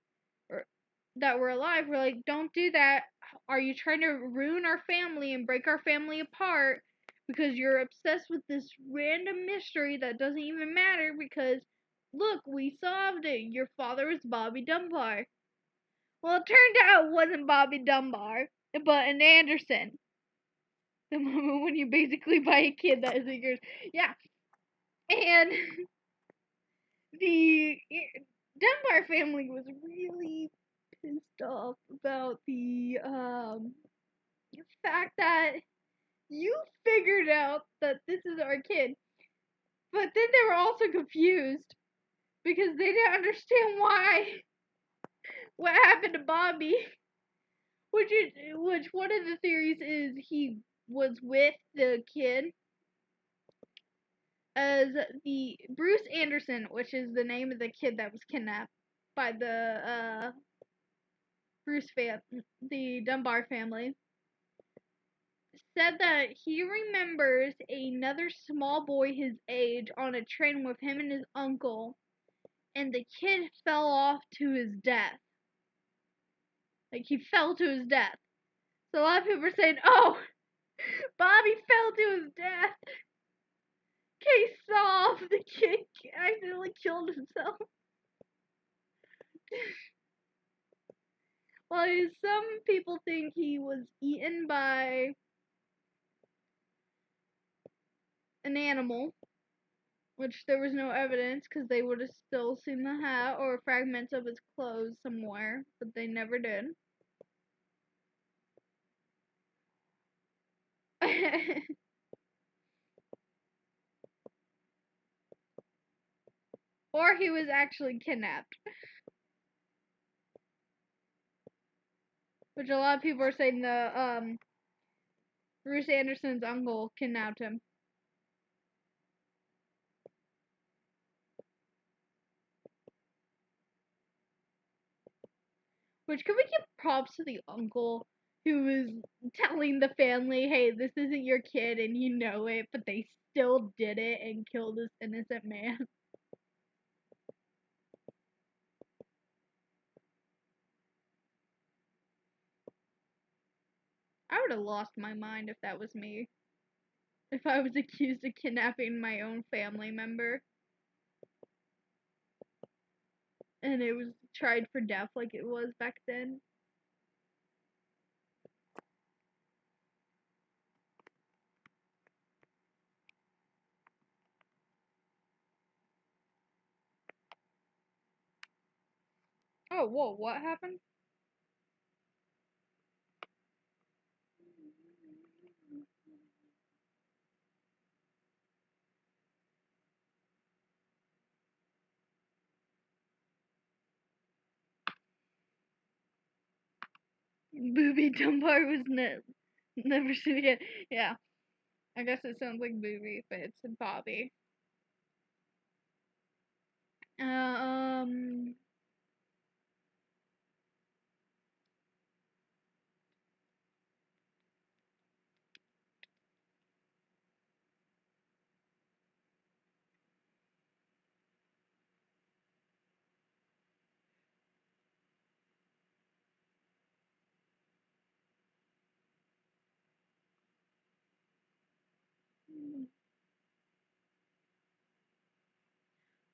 that were alive were like, don't do that. Are you trying to ruin our family and break our family apart because you're obsessed with this random mystery that doesn't even matter? Because look, we solved it. Your father was Bobby Dunbar. Well, it turned out it wasn't Bobby Dunbar, but an Anderson. The moment when you basically buy a kid that isn't yours. Yeah. And the Dunbar family was really pissed off about the fact that you figured out that this is our kid. But then they were also confused because they didn't understand what happened to Bobby. Which one of the theories is he was with the kid as the Bruce Anderson, which is the name of the kid that was kidnapped by the the Dunbar family, said that he remembers another small boy his age on a train with him and his uncle, and the kid fell off to his death. Like, he fell to his death. So a lot of people are saying, oh, Bobby fell to his death. Case solved. The kid accidentally killed himself. Well, some people think he was eaten by an animal, which there was no evidence because they would have still seen the hat or fragments of his clothes somewhere, but they never did. Or he was actually kidnapped. Which a lot of people are saying the Bruce Anderson's uncle kidnapped him. Which, can we give props to the uncle who was telling the family, hey, this isn't your kid and you know it, but they still did it and killed this innocent man. I would have lost my mind if that was me. If I was accused of kidnapping my own family member. And it was tried for death like it was back then. Oh, whoa, what happened? Booby Dunbar was never seen again. Yeah. I guess it sounds like Booby, but it's Bobby.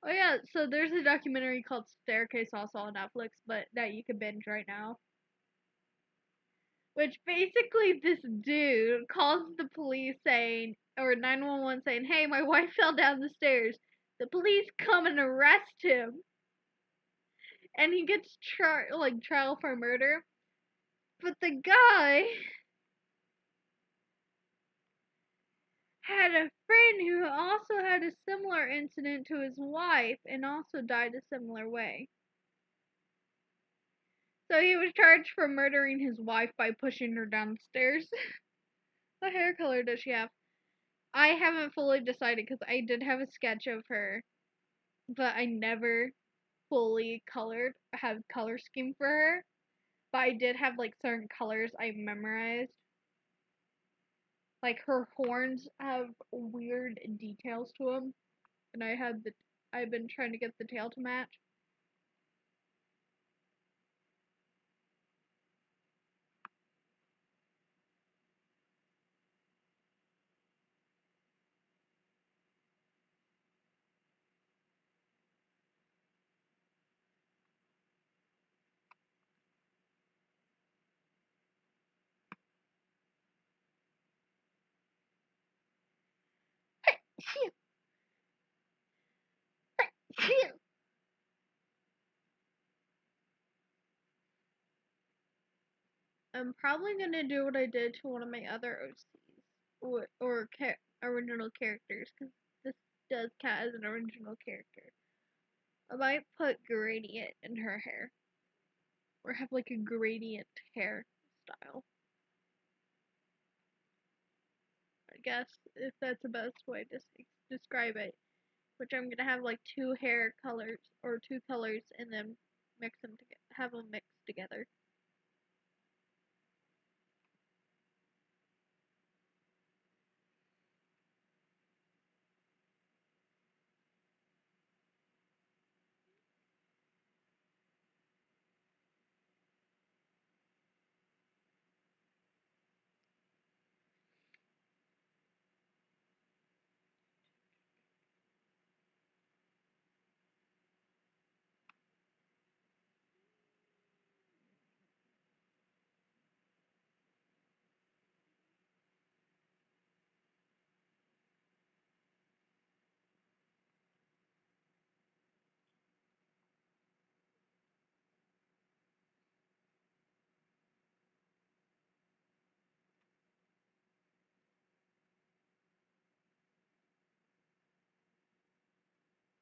Oh yeah, so there's a documentary called Staircase also on Netflix, but that you can binge right now. Which basically this dude calls the police saying, or 911 saying, hey, my wife fell down the stairs. The police come and arrest him. And he gets trial for murder. But the guy had a friend who also had a similar incident to his wife and also died a similar way. So he was charged for murdering his wife by pushing her down the stairs. What hair color does she have? I haven't fully decided because I did have a sketch of her, but I never fully have color scheme for her. But I did have like certain colors I memorized. Like her horns have weird details to them, and I've been trying to get the tail to match. I'm probably gonna do what I did to one of my other OCs or original characters, because this does count as an original character. I might put gradient in her hair, or have like a gradient hair style. I guess if that's the best way to describe it. Which I'm gonna have like two hair colors or two colors and then mix them together, have them mixed together.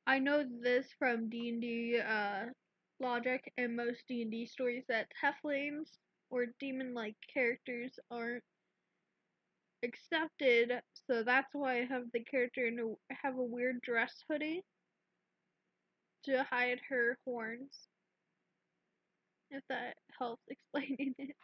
I know this from D&D logic and most D&D stories that Tieflings or demon-like characters aren't accepted, so that's why I have the character have a weird dress hoodie to hide her horns. If that helps explaining it.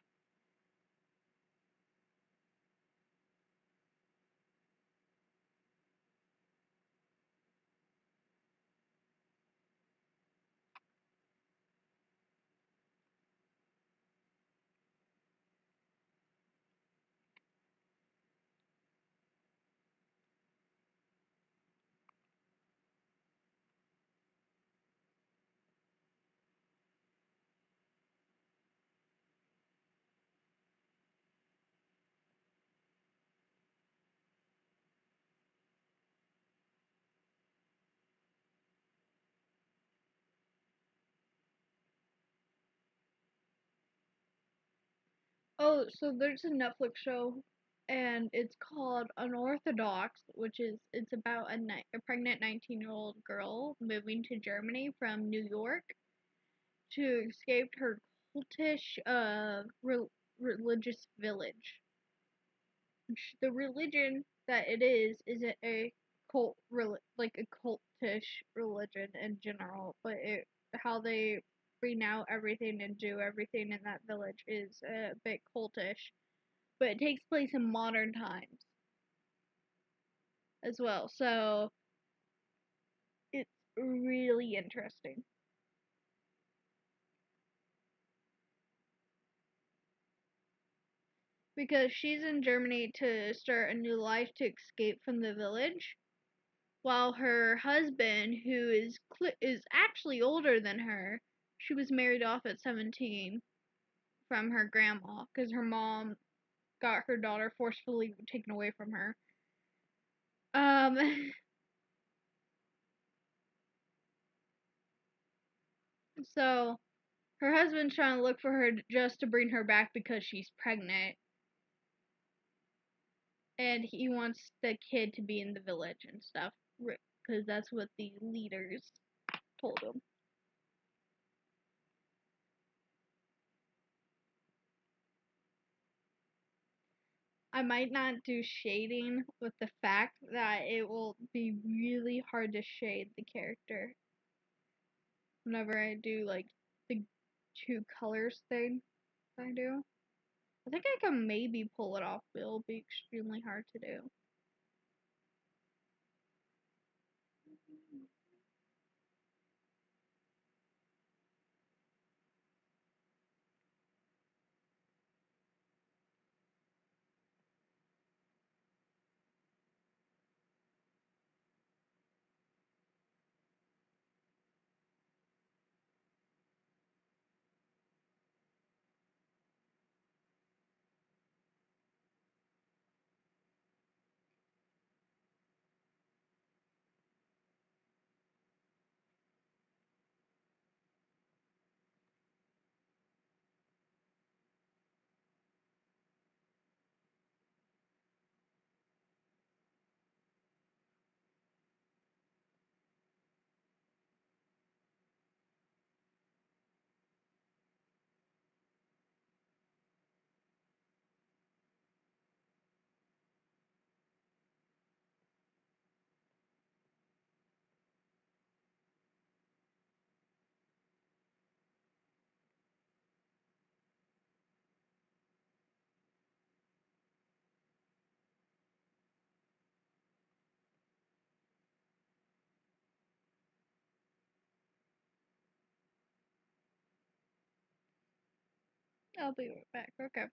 Oh, so there's a Netflix show, and it's called Unorthodox, which is it's about a pregnant 19-year-old girl moving to Germany from New York to escape her cultish religious village. The religion that it is a like a cultish religion in general, but how they bring out everything and do everything in that village is a bit cultish. But it takes place in modern times as well, so it's really interesting. because she's in Germany to start a new life to escape from the village, while her husband, who is actually older than her, she was married off at 17 from her grandma because her mom got her daughter forcefully taken away from her. So her husband's trying to look for her just to bring her back because she's pregnant. And he wants the kid to be in the village and stuff, because that's what the leaders told him. I might not do shading with the fact that it will be really hard to shade the character whenever I do like the two colors thing I do. I think I can maybe pull it off, but it'll be extremely hard to do. I'll be right back. Okay.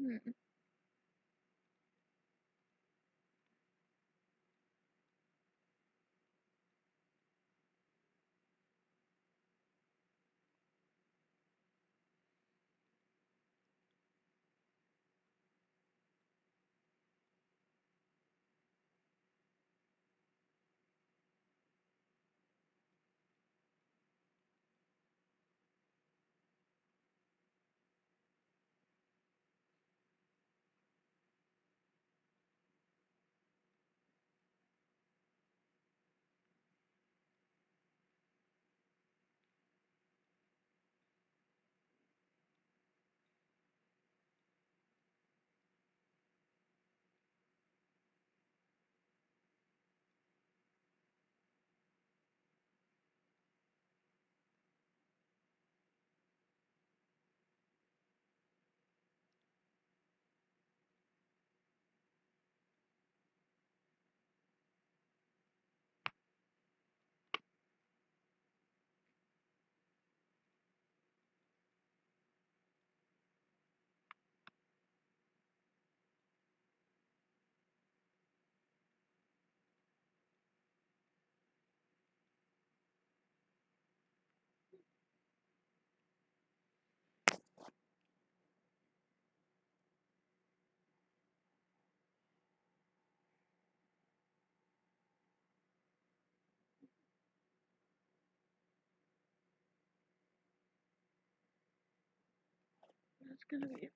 Hmm. That's gonna be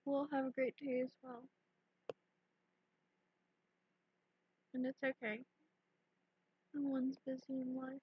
will have a great day as well. And it's okay. Everyone's busy in life.